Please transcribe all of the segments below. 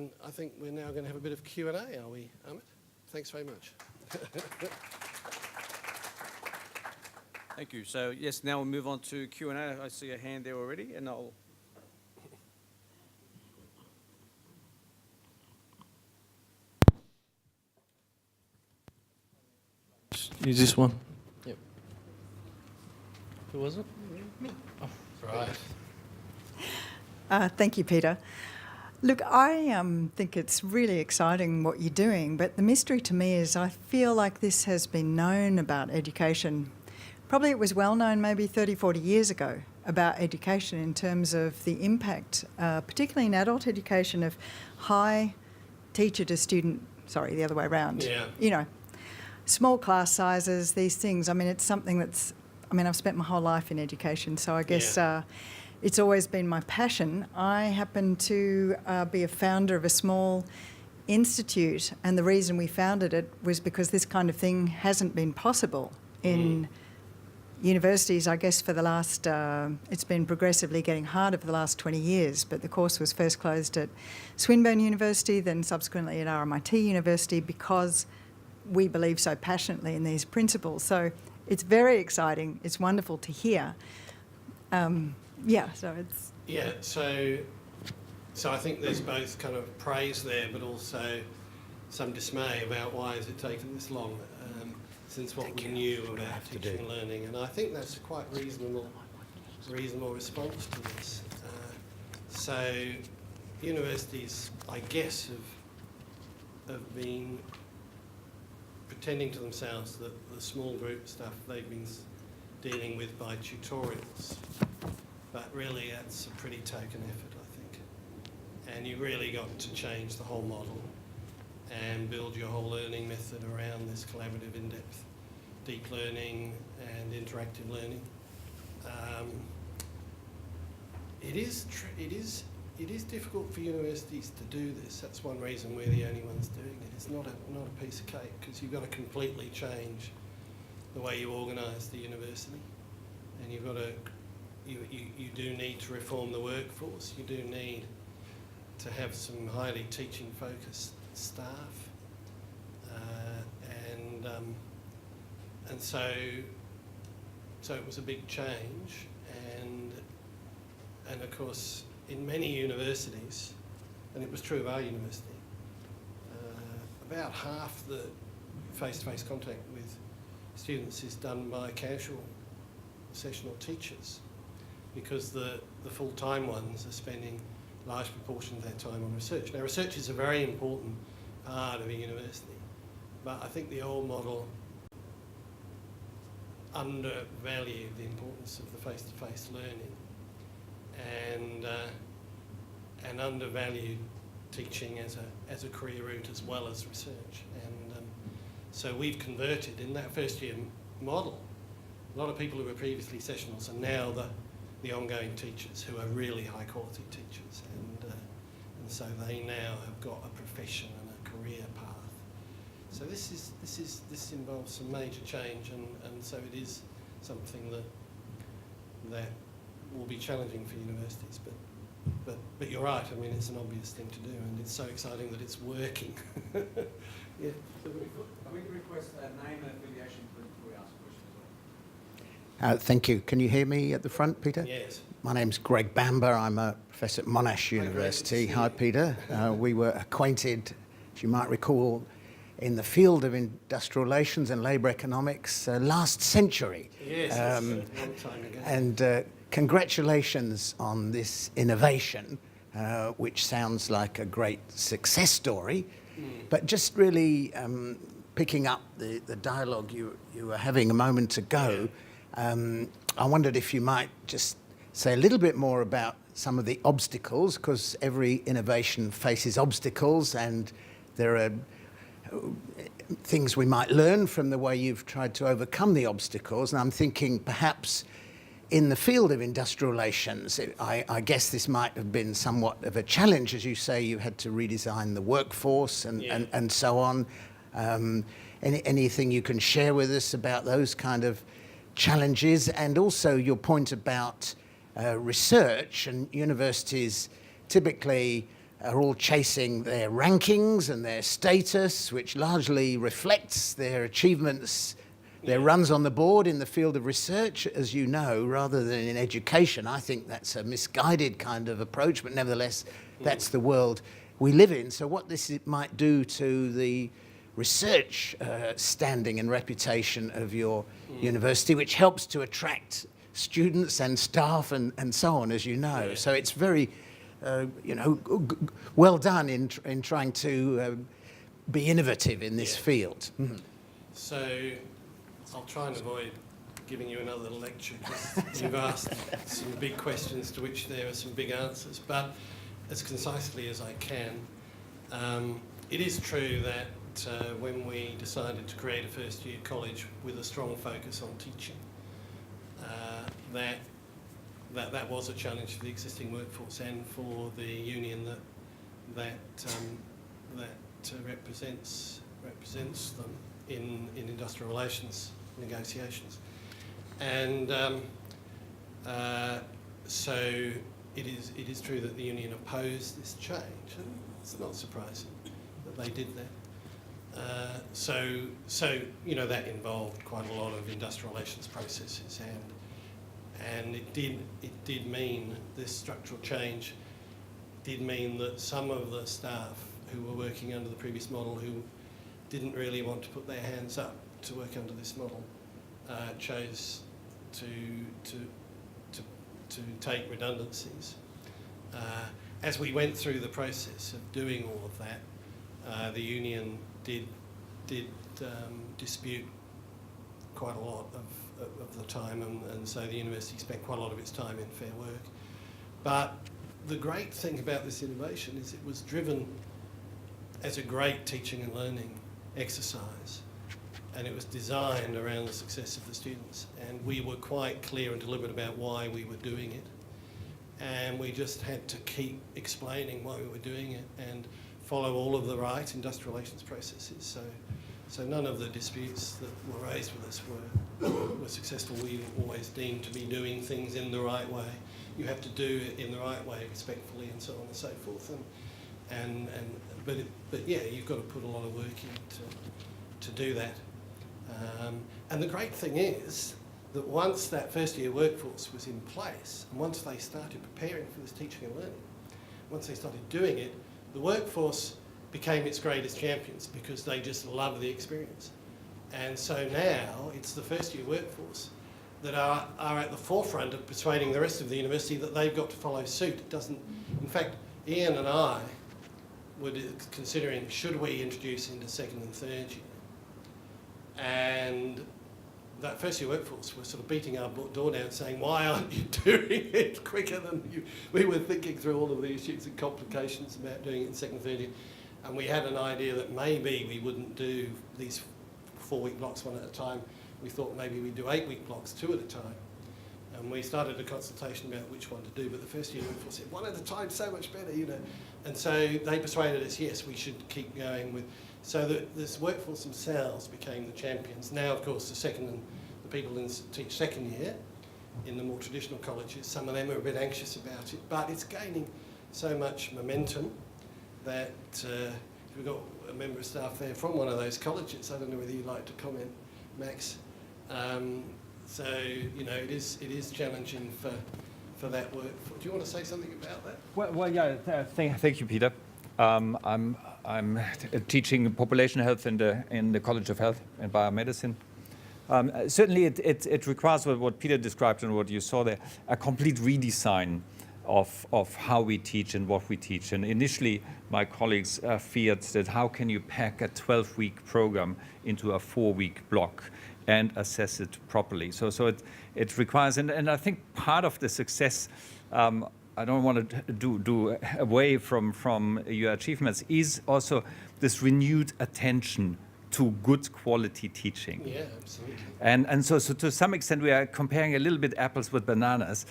And I think we're now going to have a bit of Q&A, are we, Amit? Thanks very much. Thank you. So yes, now we'll move on to Q&A. I see a hand there already, and I'll... Use this one. Yep. Who was it? Me. Oh, right. Thank you, Peter. Look, I think it's really exciting what you're doing, but the mystery to me is I feel like this has been known about education. Probably it was well known maybe 30, 40 years ago about education in terms of the impact, particularly in adult education, of high teacher to student, sorry, the other way around. Yeah. You know, small class sizes, these things. I mean, it's something that's, I mean, I've spent my whole life in education, so I guess it's always been my passion. I happen to be a founder of a small institute, and the reason we founded it was because this kind of thing hasn't been possible in universities, I guess, for the last, it's been progressively getting harder for the last 20 years, but the course was first closed at Swinburne University, then subsequently at RMIT University, because we believe so passionately in these principles. So it's very exciting. It's wonderful to hear. Yeah, so it's... Yeah, so I think there's both kind of praise there, but also some dismay about why has it taken this long since what we knew about teaching and learning. And I think that's a quite reasonable response to this. So universities, I guess, have been pretending to themselves that the small group stuff they've been dealing with by tutorials. But really that's a pretty token effort, I think. And you really got to change the whole model and build your whole learning method around this collaborative, in-depth, deep learning and interactive learning. It is difficult for universities to do this. That's one reason we're the only ones doing it. It's not a piece of cake, because you've got to completely change the way you organise the university, and you've got to. You do need to reform the workforce. You do need to have some highly teaching-focused staff, and so it was a big change. And of course, in many universities, and it was true of our university, about half the face-to-face contact with students is done by casual sessional teachers, because the full-time ones are spending large proportion of their time on research. Now, research is a very important part of a university, but I think the old model undervalued the importance of the face-to-face learning and undervalued teaching as a career route as well as research. And so we've converted in that first year model. A lot of people who were previously sessionals are now the ongoing teachers who are really high quality teachers, and so they now have got a profession and a career path. So this involves some major change, and so it is something that will be challenging for universities. But you're right. I mean, it's an obvious thing to do, and it's so exciting that it's working. Yeah. So we request a name and affiliation before we ask questions. Thank you. Can you hear me at the front, Peter? Yes. My name's Greg Bamber. I'm a professor at Monash University. Hi, Peter. We were acquainted, as you might recall, in the field of industrial relations and labour economics last century. Yes, that's a long time ago. And congratulations on this innovation, which sounds like a great success story. But just really picking up the dialogue you were having a moment ago, I wondered if you might just say a little bit more about some of the obstacles, because every innovation faces obstacles, and there are things we might learn from the way you've tried to overcome the obstacles. And I'm thinking perhaps in the field of industrial relations, I guess this might have been somewhat of a challenge. As you say, you had to redesign the workforce and so on. Anything you can share with us about those kind of challenges, and also your point about research, and universities typically are all chasing their rankings and their status, which largely reflects their achievements, their runs on the board in the field of research, as you know, rather than in education. I think that's a misguided kind of approach, but nevertheless, that's the world we live in. So what this might do to the research standing and reputation of your university, which helps to attract students and staff and so on, as you know. Yeah. So it's very, well done in trying to be innovative in this field. So I'll try and avoid giving you another lecture, because you've asked some big questions to which there are some big answers, but as concisely as I can. It is true that when we decided to create a first-year college with a strong focus on teaching, that was a challenge for the existing workforce and for the union that represents them in industrial relations negotiations. And so it is true that the union opposed this change, and it's not surprising that they did that. So that involved quite a lot of industrial relations processes, and it did mean this structural change did mean that some of the staff who were working under the previous model, who didn't really want to put their hands up to work under this model, chose to take redundancies. As we went through the process of doing all of that, the union did dispute quite a lot of the time, and so the university spent quite a lot of its time in Fair Work. But the great thing about this innovation is it was driven as a great teaching and learning exercise, and it was designed around the success of the students, and we were quite clear and deliberate about why we were doing it, and we just had to keep explaining why we were doing it and follow all of the right industrial relations processes. So none of the disputes that were raised with us were successful. We always deemed to be doing things in the right way. You have to do it in the right way, respectfully, and so on and so forth. But yeah, you've got to put a lot of work in to do that. And the great thing is that once that first year workforce was in place, and once they started preparing for this teaching and learning, once they started doing it, the workforce became its greatest champions because they just love the experience. And so now it's the first year workforce that are at the forefront of persuading the rest of the university that they've got to follow suit. It doesn't, in fact, Ian and I were considering, should we introduce into second and third year? And that first year workforce was sort of beating our door down saying, why aren't you doing it quicker than you? We were thinking through all of the issues and complications about doing it in second and third year. And we had an idea that maybe we wouldn't do these 4-week blocks one at a time. We thought maybe we'd do 8-week blocks, 2 at a time. And we started a consultation about which one to do, but the first year workforce said, 1 at a time, so much better, you know. And so they persuaded us, yes, we should keep going with, so that this workforce themselves became the champions. Now, of course, the people who teach second year in the more traditional colleges, some of them are a bit anxious about it, but it's gaining so much momentum that we've got a member of staff there from one of those colleges. I don't know whether you'd like to comment, Max. So, you know, it is challenging for that work. Do you want to say something about that? Well, yeah. Thank you, Peter. I'm teaching population health in the College of Health and Biomedicine. Certainly, it requires what Peter described and what you saw there, a complete redesign of how we teach and what we teach. And initially, my colleagues feared that how can you pack a 12-week program into a 4-week block and assess it properly. So it requires, and I think part of the success, I don't want to do away from your achievements, is also this renewed attention to good quality teaching. Yeah, absolutely. And so to some extent we are comparing a little bit apples with bananas.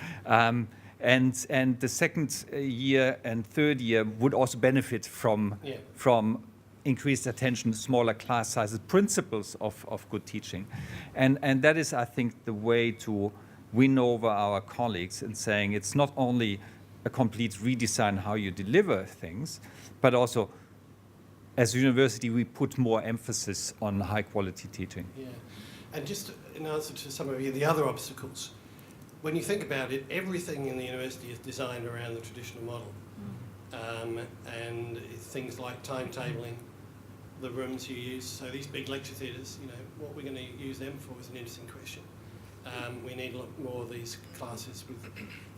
And the second year and third year would also benefit from increased attention, smaller class sizes, principles of good teaching. And that is, I think, the way to win over our colleagues and saying it's not only a complete redesign how you deliver things, but also as a university we put more emphasis on high quality teaching. Yeah, and just in answer to some of the other obstacles, when you think about it, everything in the university is designed around the traditional model. And things like timetabling, the rooms you use, so these big lecture theatres, you know, what we're going to use them for is an interesting question. We need a lot more of these classes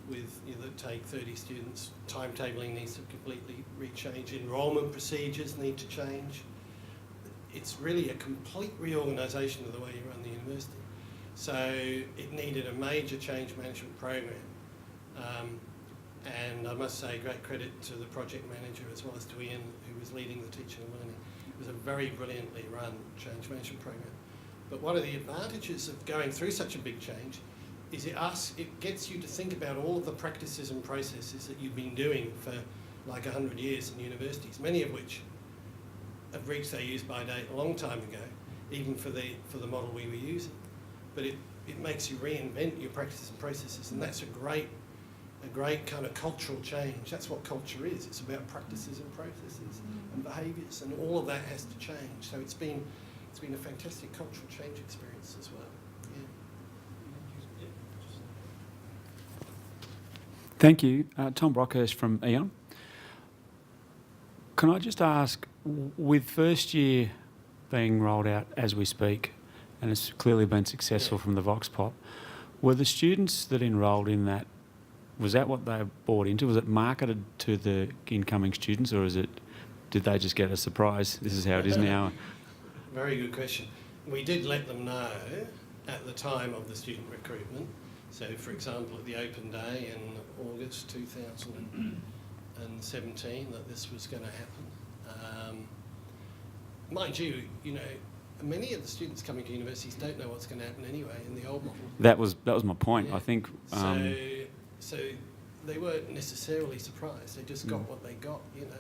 with you know, that take 30 students. Timetabling needs to completely rechange. Enrolment procedures need to change. It's really a complete reorganisation of the way you run the university. So it needed a major change management program. And I must say great credit to the project manager as well as to Ian, who was leading the teaching and learning. It was a very brilliantly run change management program. But one of the advantages of going through such a big change is it gets you to think about all of the practices and processes that you've been doing for like 100 years in universities, many of which have reached their use-by date a long time ago, even for the model we were using. But it makes you reinvent your practices and processes, and that's a great kind of cultural change. That's what culture is. It's about practices and processes and behaviours, and all of that has to change. So it's been a fantastic cultural change experience as well. Yeah. Thank you. Tom Brockhurst from Econ. Can I just ask, with first year being rolled out as we speak, and it's clearly been successful from the Vox Pop, were the students that enrolled in that, was that what they bought into? Was it marketed to the incoming students, or did they just get a surprise? This is how it is now. Very good question. We did let them know at the time of the student recruitment. So, for example, at the open day in August 2017, that this was going to happen. Mind you, you know, many of the students coming to universities don't know what's going to happen anyway in the old model. That was my point. Yeah. I think. So they weren't necessarily surprised. They just got what they got, you know,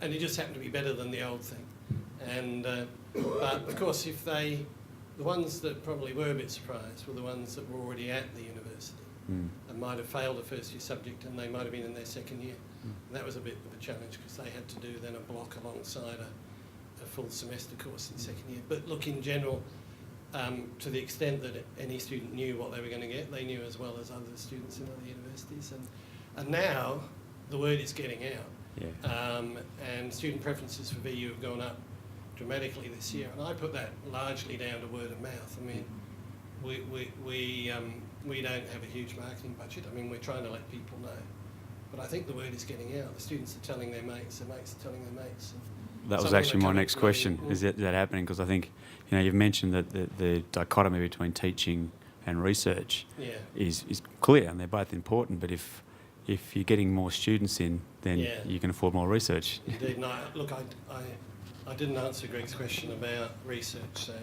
and it just happened to be better than the old thing. And but of course, the ones that probably were a bit surprised were the ones that were already at the university and might have failed a first year subject, and they might have been in their second year. And that was a bit of a challenge because they had to do then a block alongside a full semester course in second year. But look, in general, to the extent that any student knew what they were going to get, they knew as well as other students in other universities. And now the word is getting out. Yeah. And student preferences for VU have gone up dramatically this year. And I put that largely down to word of mouth. I mean, we don't have a huge marketing budget. I mean, we're trying to let people know. But I think the word is getting out. The students are telling their mates are telling their mates. That was actually my next question. Is that happening? Because I think, you know, you've mentioned that the dichotomy between teaching and research is clear, and they're both important. But if you're getting more students in, then you can afford more research. Indeed. No, look, I didn't answer Greg's question about research, so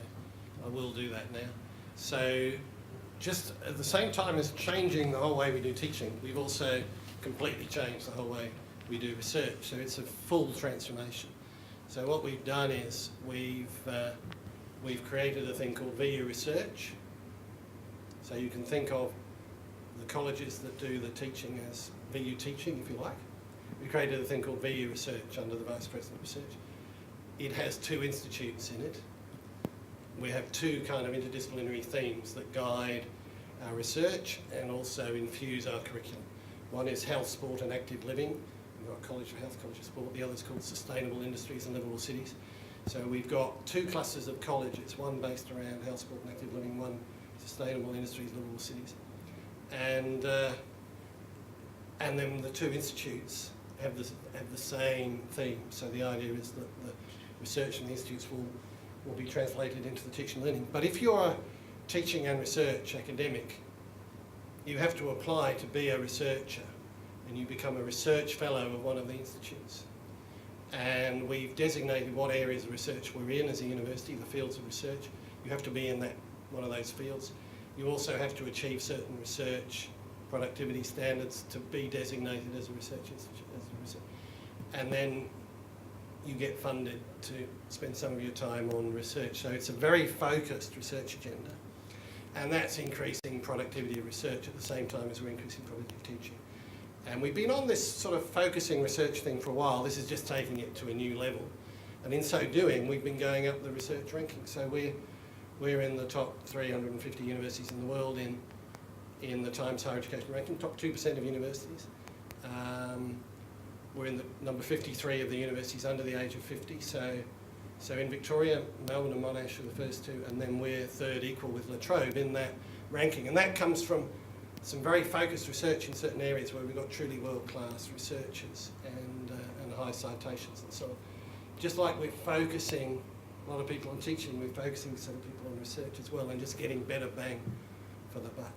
I will do that now. So just at the same time as changing the whole way we do teaching, we've also completely changed the whole way we do research. So it's a full transformation. So what we've done is we've created a thing called VU Research. So you can think of the colleges that do the teaching as VU teaching, if you like. We created a thing called VU Research under the Vice President of Research. It has 2 institutes in it. We have 2 kind of interdisciplinary themes that guide our research and also infuse our curriculum. One is health, sport and active living. We've got College of Health, College of Sport. The other's called Sustainable Industries and Livable Cities. So we've got 2 clusters of colleges, one based around health, sport and active living, one Sustainable Industries, Livable Cities. And then the 2 institutes have the same theme. So the idea is that the research in the institutes will be translated into the teaching and learning. But if you're a teaching and research academic, you have to apply to be a researcher, and you become a research fellow of one of the institutes. And we've designated what areas of research we're in as a university, the fields of research. You have to be in one of those fields. You also have to achieve certain research productivity standards to be designated as a research institute. And then you get funded to spend some of your time on research. So it's a very focused research agenda. And that's increasing productivity of research at the same time as we're increasing productivity of teaching. And we've been on this sort of focusing research thing for a while. This is just taking it to a new level. And in so doing, we've been going up the research ranking. So we're in the top 350 universities in the world in the Times Higher Education ranking, top 2% of universities. We're in the number 53 of the universities under the age of 50. So in Victoria, Melbourne and Monash are the first two, and then we're third equal with La Trobe in that ranking. And that comes from some very focused research in certain areas where we've got truly world-class researchers and high citations and so on. Just like we're focusing a lot of people on teaching, we're focusing some people on research as well and just getting better bang for the buck.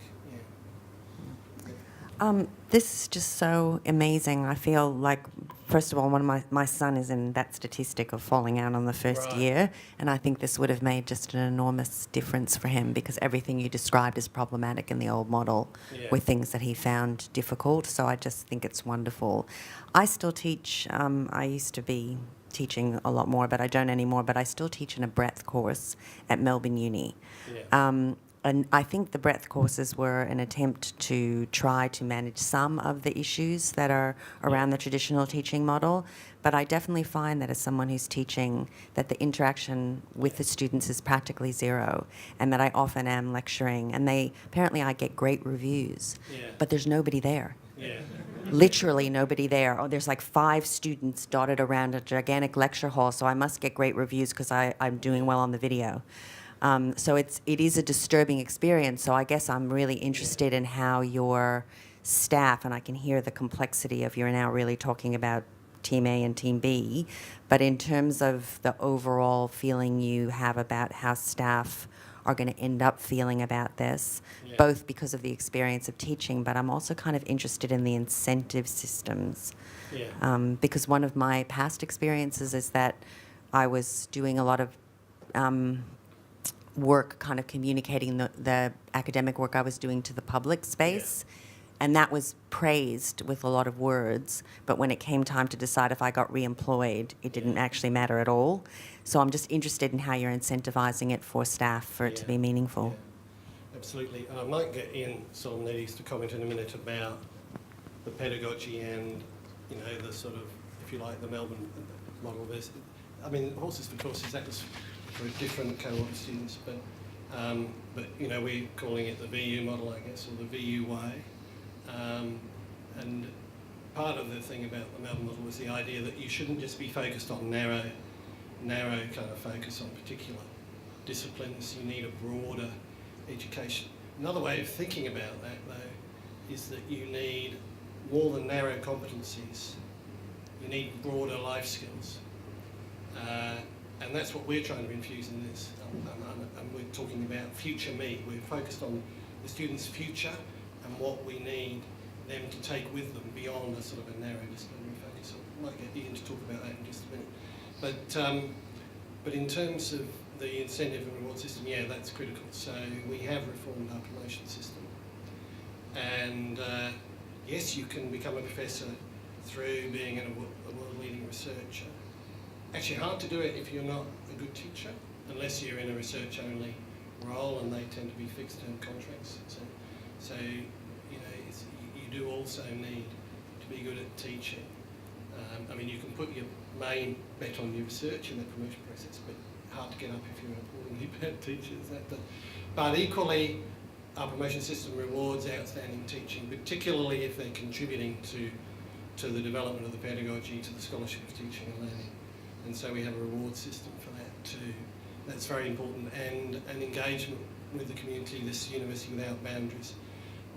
This is just so amazing. I feel like, first of all, one of my son is in that statistic of falling out on the first Right. year, and I think this would have made just an enormous difference for him because everything you described is problematic in the old model Yeah. with things that he found difficult. So I just think it's wonderful. I still teach. I used to be teaching a lot more, but I don't anymore. But I still teach in a breadth course at Melbourne Uni. Yeah. And I think the breadth courses were an attempt to try to manage some of the issues that are around the traditional teaching model. But I definitely find that as someone who's teaching, that the interaction with the students is practically zero, and that I often am lecturing, and apparently I get great reviews, Yeah. but there's nobody there. Yeah. Literally nobody there. Oh, there's like 5 students dotted around a gigantic lecture hall, so I must get great reviews because I'm doing well on the video. So it is a disturbing experience. So I guess I'm really interested in how your staff, and I can hear the complexity of you're now really talking about Team A and Team B, but in terms of the overall feeling you have about how staff are going to end up feeling about this, both because of the experience of teaching, but I'm also kind of interested in the incentive systems. Yeah. Because one of my past experiences is that I was doing a lot of work kind of communicating the academic work I was doing to the public space. And that was praised with a lot of words, but when it came time to decide if I got re-employed, it didn't actually matter at all. So I'm just interested in how you're incentivizing it for staff for it to be meaningful. Yeah. Absolutely. And I might get Ian Solomonides to comment in a minute about the pedagogy and, the sort of, if you like, the Melbourne model versus, Horses for Courses, that was for a different cohort of students, but we're calling it the VU model, I guess, or the VU way. And part of the thing about the Melbourne model was the idea that you shouldn't just be focused on narrow kind of focus on particular disciplines. You need a broader education. Another way of thinking about that, though, is that you need more than narrow competencies. You need broader life skills. And that's what we're trying to infuse in this. And we're talking about future me. We're focused on the student's future and what we need them to take with them beyond a sort of a narrow disciplinary focus. So I might get Ian to talk about that in just a minute. But in terms of the incentive and reward system, that's critical. So we have reformed our promotion system. And yes, you can become a professor through being a world-leading researcher. Actually, hard to do it if you're not a good teacher, unless you're in a research-only role, and they tend to be fixed-term contracts. So you do also need to be good at teaching. You can put your main bet on your research in the promotion process, but hard to get up if you're an appallingly bad teacher. But equally, our promotion system rewards outstanding teaching, particularly if they're contributing to the development of the pedagogy, to the scholarship of teaching and learning. And so we have a reward system for that too. That's very important. And an engagement with the community, this University Without Boundaries,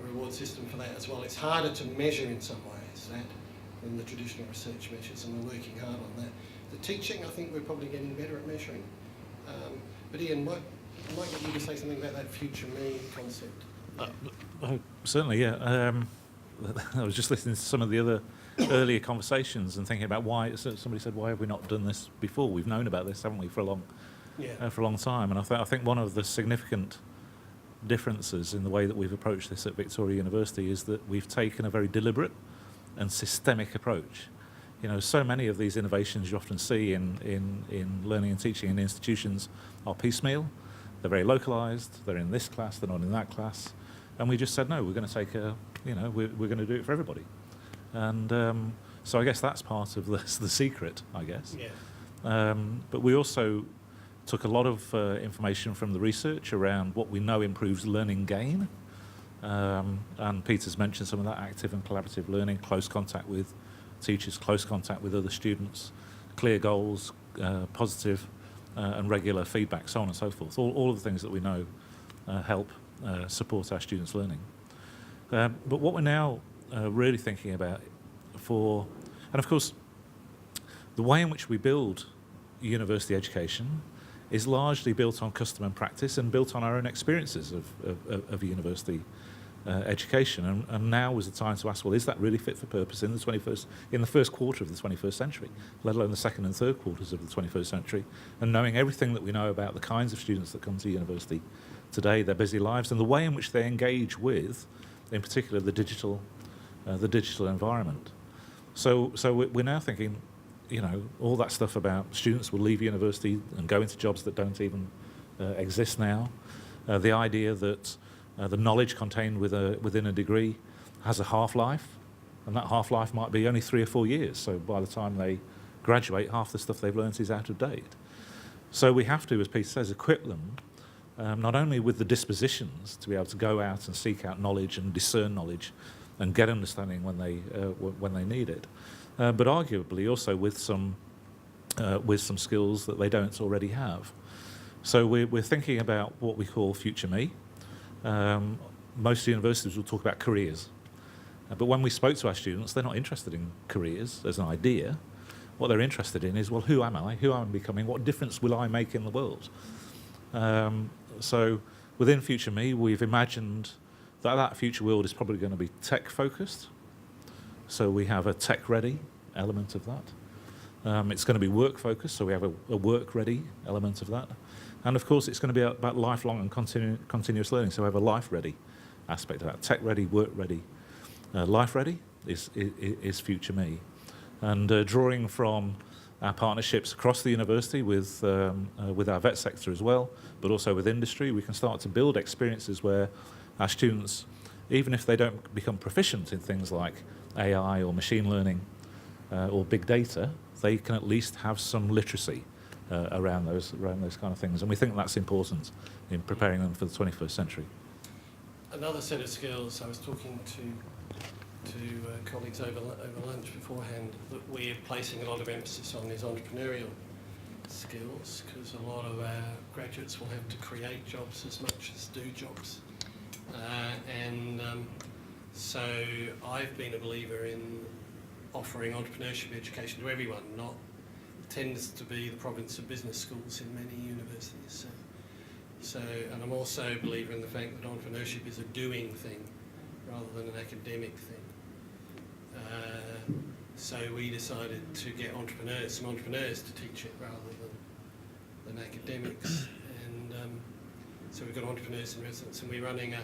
a reward system for that as well. It's harder to measure in some ways than the traditional research measures, and we're working hard on that. The teaching, I think we're probably getting better at measuring. But Ian, I might get you to say something about that future me concept. Certainly, yeah. I was just listening to some of the other earlier conversations and thinking about why. Somebody said, "Why have we not done this before? We've known about this, haven't we, for a long time?" And I think one of the significant differences in the way that we've approached this at Victoria University is that we've taken a very deliberate and systemic approach. So many of these innovations you often see in learning and teaching in institutions are piecemeal. They're very localised. They're in this class. They're not in that class. And we just said, no, we're going to take we're going to do it for everybody. And so I guess that's part of the secret, I guess. Yeah. But we also took a lot of information from the research around what we know improves learning gain. And Peter's mentioned some of that: active and collaborative learning, close contact with teachers, close contact with other students, clear goals, positive and regular feedback, so on and so forth. All of the things that we know help support our students' learning. But what we're now really thinking about and of course, the way in which we build university education is largely built on custom and practice and built on our own experiences of university education. And now is the time to ask, well, is that really fit for purpose in the first quarter of the 21st century, let alone the second and third quarters of the 21st century? And knowing everything that we know about the kinds of students that come to university today, their busy lives, and the way in which they engage with, in particular, the digital environment. So we're now thinking, all that stuff about students will leave university and go into jobs that don't even exist now. The idea that the knowledge contained within a degree has a half-life, and that half-life might be only 3 or 4 years. So by the time they graduate, half the stuff they've learnt is out of date. So we have to, as Peter says, equip them not only with the dispositions to be able to go out and seek out knowledge and discern knowledge and get understanding when they need it, but arguably also with some skills that they don't already have. So we're thinking about what we call Future Me. Most universities will talk about careers, but when we spoke to our students, they're not interested in careers as an idea. What they're interested in is, well, who am I? Who am I becoming? What difference will I make in the world? So within Future Me, we've imagined that future world is probably going to be tech-focused. So we have a tech-ready element of that. It's going to be work-focused, so we have a work-ready element of that. And of course, it's going to be about lifelong and continuous learning, so we have a life-ready aspect of that. Tech-ready, work-ready, life-ready is Future Me. And drawing from our partnerships across the university with our vet sector as well, but also with industry, we can start to build experiences where our students, even if they don't become proficient in things like AI or machine learning or big data, they can at least have some literacy around those kind of things. And we think that's important in preparing them for the 21st century. Another set of skills, I was talking to colleagues over lunch beforehand, that we're placing a lot of emphasis on is entrepreneurial skills, because a lot of our graduates will have to create jobs as much as do jobs. So I've been a believer in offering entrepreneurship education to everyone. It tends to be the province of business schools in many universities. And I'm also a believer in the fact that entrepreneurship is a doing thing rather than an academic thing. So we decided to get some entrepreneurs to teach it rather than academics. And so we've got entrepreneurs in residence, and we're running a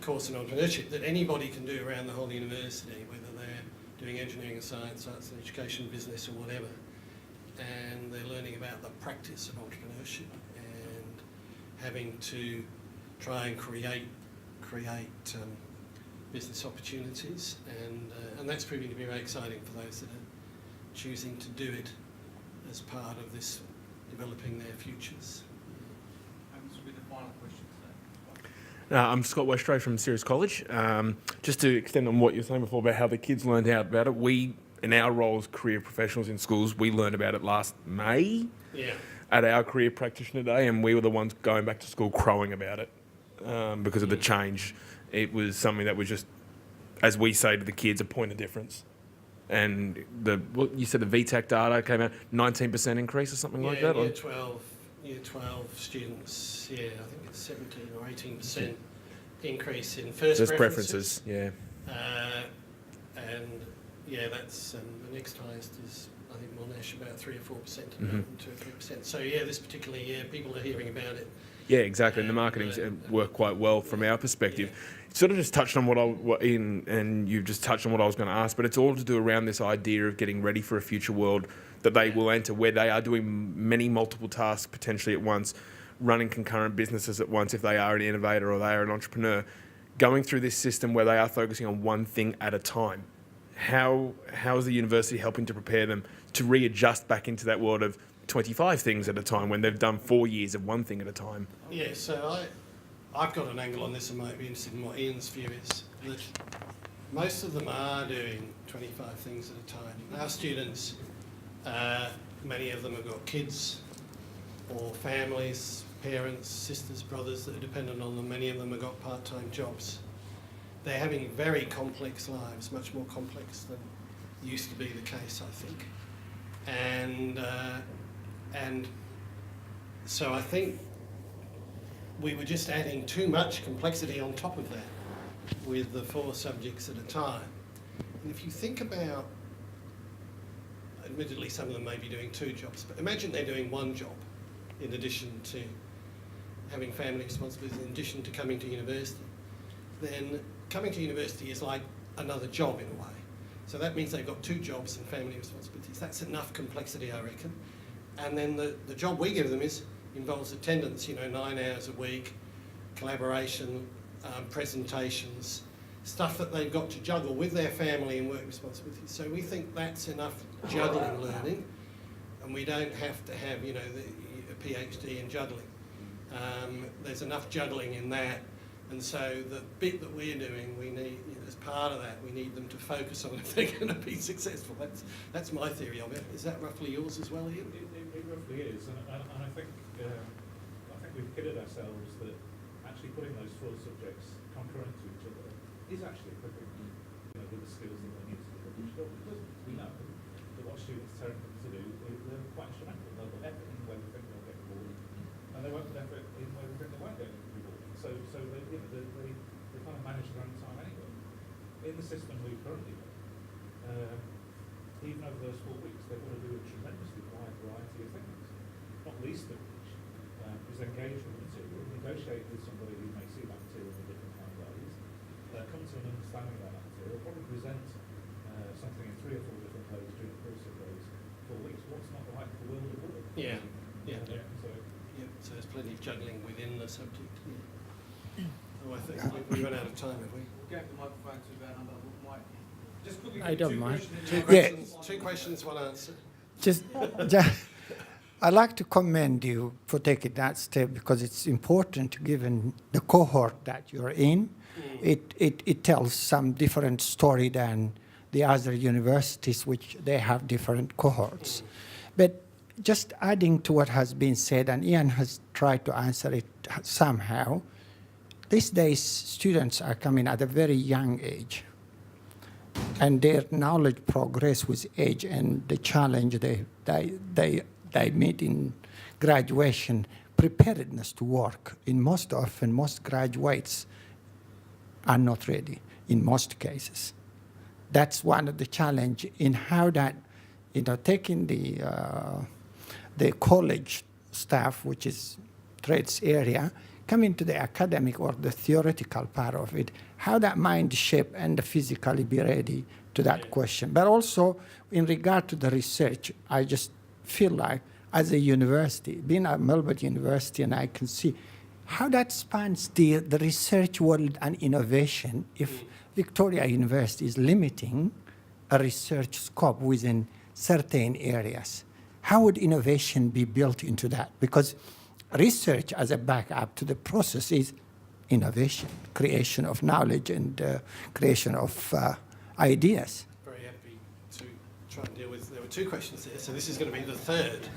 course in entrepreneurship that anybody can do around the whole university, whether they're doing engineering and science, arts and education, business or whatever. And they're learning about the practice of entrepreneurship and having to try and create business opportunities, and that's proving to be very exciting for those that are choosing to do it as part of this developing their futures. This will be the final question today. I'm Scott Westray from Sirius College. Just to extend on what you were saying before about how the kids learned out about it, we, in our role as career professionals in schools, we learned about it last May at our career practitioner day, and we were the ones going back to school crowing about it because of the change. It was something that was just, as we say to the kids, a point of difference. And you said the VTAC data came out, 19% increase or something like that? Year 12 students, I think it's 17 or 18% increase in first preferences. Yeah. That's the next highest is, I think, Monash, about 3 or 4%, 2 or 3%. So this particular year, people are hearing about it. Yeah, exactly. And the marketing's worked quite well from our perspective. It sort of just touched on and you've just touched on what I was going to ask, but it's all to do around this idea of getting ready for a future world that they will enter, where they are doing many multiple tasks potentially at once, running concurrent businesses at once if they are an innovator or they are an entrepreneur, going through this system where they are focusing on one thing at a time. how is the university helping to prepare them to readjust back into that world of 25 things at a time when they've done 4 years of one thing at a time? Yeah, so I've got an angle on this and might be interested in what Ian's view is. That most of them are doing 25 things at a time. Our students, many of them have got kids or families, parents, sisters, brothers that are dependent on them. Many of them have got part-time jobs. They're having very complex lives, much more complex than used to be the case, I think. And so I think we were just adding too much complexity on top of that with the 4 subjects at a time. And if you think about, admittedly some of them may be doing 2 jobs, but imagine they're doing 1 job in addition to having family responsibilities, in addition to coming to university. Then coming to university is like another job in a way. So that means they've got 2 jobs and family responsibilities. That's enough complexity, I reckon. And then the job we give them involves attendance, 9 hours a week, collaboration, presentations, stuff that they've got to juggle with their family and work responsibilities. So we think that's enough juggling learning, and we don't have to have, a PhD in juggling. There's enough juggling in that. And so the bit that we're doing, we need, as part of that, we need them to focus on if they're going to be successful. That's my theory of it. Is that roughly yours as well, Ian? It roughly is, and I think we've kidded ourselves that actually putting those 4 subjects concurrent to each other is actually equipping with the skills that they need to do each job. Because we know that what students tell them to do, they're quite instrumental. They'll put effort in where they think they'll get bored, and they won't put effort in where they think they won't get bored. So they kind of manage their own time anyway. In the system we currently run, even over those 4 weeks, they've got to do a tremendously wide variety of things, not least of which is engage with the material, negotiate with somebody who may see that material in different kind of ways, come to an understanding about that material, probably present something in 3 or 4 different ways during the course of those 4 weeks. What's not like the world of work? Yeah. So there's plenty of juggling within the subject. Yeah. Oh, I think we run out of time, have we? We'll get the microphone to about number Mike. Just quickly, I don't mind. 2 questions, 1 answer. Just, I'd like to commend you for taking that step because it's important given the cohort that you're in. It tells some different story than the other universities, which they have different cohorts. But just adding to what has been said, and Ian has tried to answer it somehow, these days students are coming at a very young age, and their knowledge progress with age, and the challenge they meet in graduation, preparedness to work. Most graduates are not ready in most cases. That's one of the challenge in how that, taking the college staff, which is trades area, come into the academic or the theoretical part of it, how that mind shape and physically be ready to that question. But also in regard to the research, I just feel like as a university, being at Melbourne University, and I can see how that spans the research world and innovation if Victoria University is limiting a research scope within certain areas. How would innovation be built into that? Because research as a backup to the process is innovation, creation of knowledge and creation of ideas. Very happy to try and deal with, there were 2 questions there, so this is going to be the 3rd.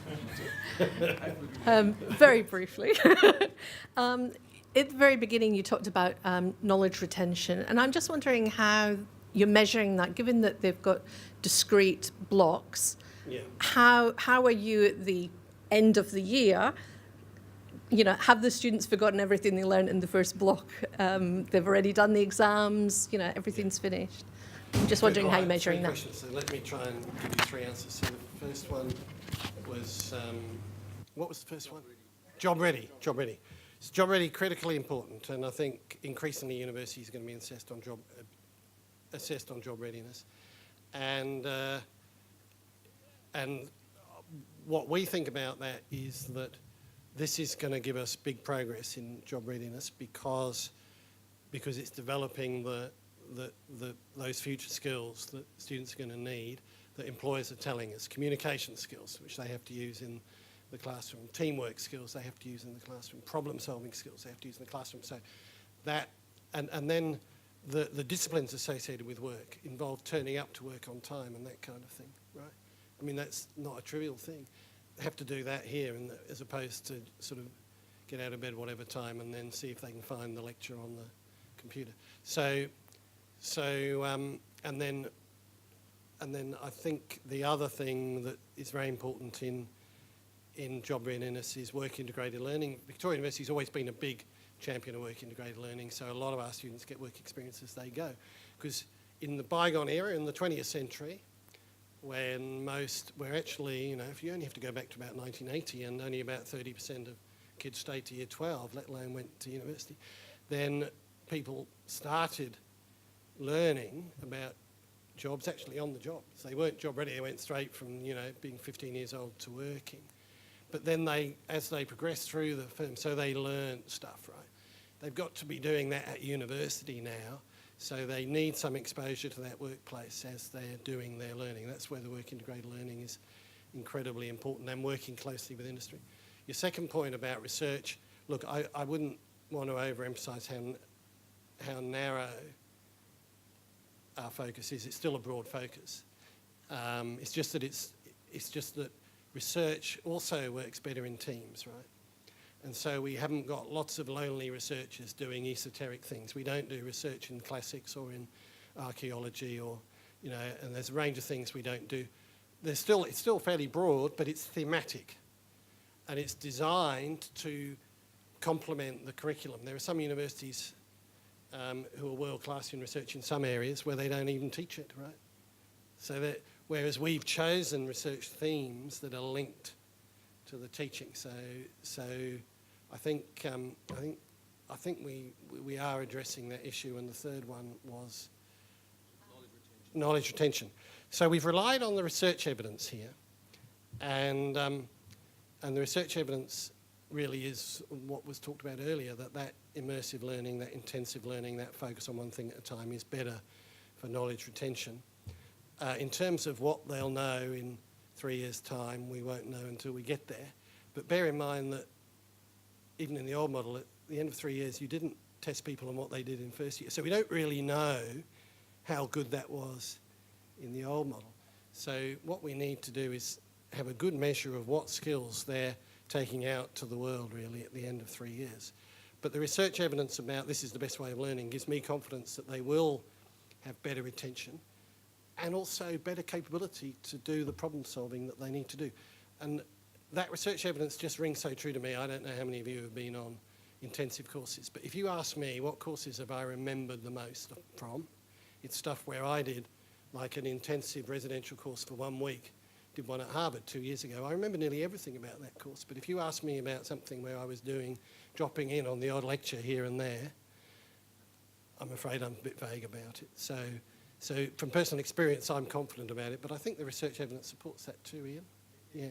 Very briefly. At the very beginning, you talked about knowledge retention, and I'm just wondering how you're measuring that, given that they've got discrete blocks. Yeah. How are you at the end of the year? Have the students forgotten everything they learned in the first block? They've already done the exams, everything's finished. I'm just wondering how you're measuring that. 3 questions, so let me try and give you 3 answers. So the first one was, what was the first one? Job ready. So job ready, critically important, and I think increasingly universities are going to be assessed on job readiness. And what we think about that is that this is going to give us big progress in job readiness because it's developing those future skills that students are going to need, that employers are telling us. Communication skills, which they have to use in the classroom. Teamwork skills they have to use in the classroom. Problem-solving skills they have to use in the classroom. So that, and then the disciplines associated with work involve turning up to work on time and that kind of thing, right? I mean, that's not a trivial thing. They have to do that here, as opposed to sort of get out of bed whatever time and then see if they can find the lecture on the computer. And then I think the other thing that is very important in job readiness is work integrated learning. Victorian University has always been a big champion of work integrated learning, so a lot of our students get work experience as they go. Because in the bygone era, in the 20th century, where actually, if you only have to go back to about 1980 and only about 30% of kids stayed to year 12, let alone went to university, then people started learning about jobs actually on the job. So they weren't job ready, they went straight from, being 15 years old to working. But then as they progressed through the firm, so they learned stuff, right? They've got to be doing that at university now, so they need some exposure to that workplace as they're doing their learning. That's where the work integrated learning is incredibly important, and working closely with industry. Your second point about research, look, I wouldn't want to overemphasise how narrow our focus is. It's still a broad focus. It's just that research also works better in teams, right? And so we haven't got lots of lonely researchers doing esoteric things. We don't do research in classics or in archaeology and there's a range of things we don't do. It's still fairly broad, but it's thematic. And it's designed to complement the curriculum. There are some universities who are world-class in research in some areas where they don't even teach it, right? So whereas we've chosen research themes that are linked to the teaching. So I think we are addressing that issue. And the third one was knowledge retention. So we've relied on the research evidence here, and the research evidence really is what was talked about earlier, that immersive learning, that intensive learning, that focus on one thing at a time is better for knowledge retention. In terms of what they'll know in 3 years' time, we won't know until we get there. But bear in mind that even in the old model, at the end of 3 years, you didn't test people on what they did in first year. So we don't really know how good that was in the old model. So what we need to do is have a good measure of what skills they're taking out to the world, really, at the end of 3 years. But the research evidence about this is the best way of learning gives me confidence that they will have better retention and also better capability to do the problem solving that they need to do. And that research evidence just rings so true to me. I don't know how many of you have been on intensive courses, but if you ask me what courses have I remembered the most from, it's stuff where I did like an intensive residential course for 1 week, did one at Harvard 2 years ago. I remember nearly everything about that course, but if you ask me about something where I was dropping in on the odd lecture here and there, I'm afraid I'm a bit vague about it. So from personal experience, I'm confident about it, but I think the research evidence supports that too, Ian. Yeah.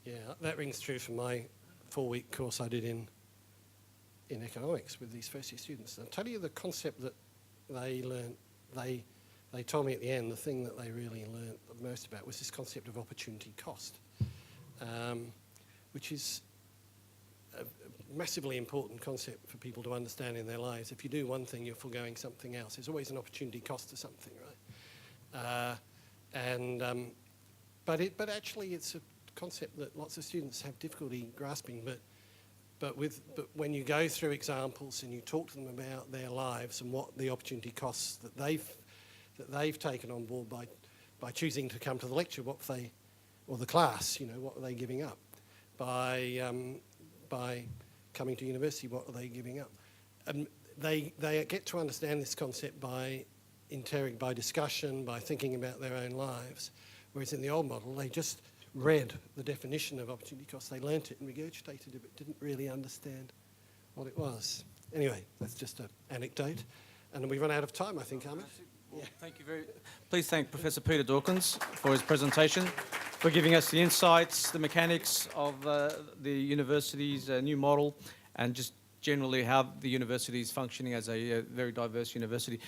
Yeah, that rings true for my 4-week course I did in economics with these first-year students. I'll tell you the concept that they learned, they told me at the end, the thing that they really learned the most about was this concept of opportunity cost, which is a massively important concept for people to understand in their lives. If you do one thing, you're foregoing something else. There's always an opportunity cost to something, right? But actually it's a concept that lots of students have difficulty grasping, but when you go through examples and you talk to them about their lives and what the opportunity costs that they've taken on board by choosing to come to the lecture, or the class, what are they giving up? By coming to university, what are they giving up? And they get to understand this concept by discussion, by thinking about their own lives, whereas in the old model, they just read the definition of opportunity cost. They learnt it and regurgitated it, but didn't really understand what it was. Anyway, that's just an anecdote. And we've run out of time, I think, Ahmed. Well, thank you Please thank Professor Peter Dawkins for his presentation, for giving us the insights, the mechanics of the university's new model, and just generally how the university is functioning as a very diverse university.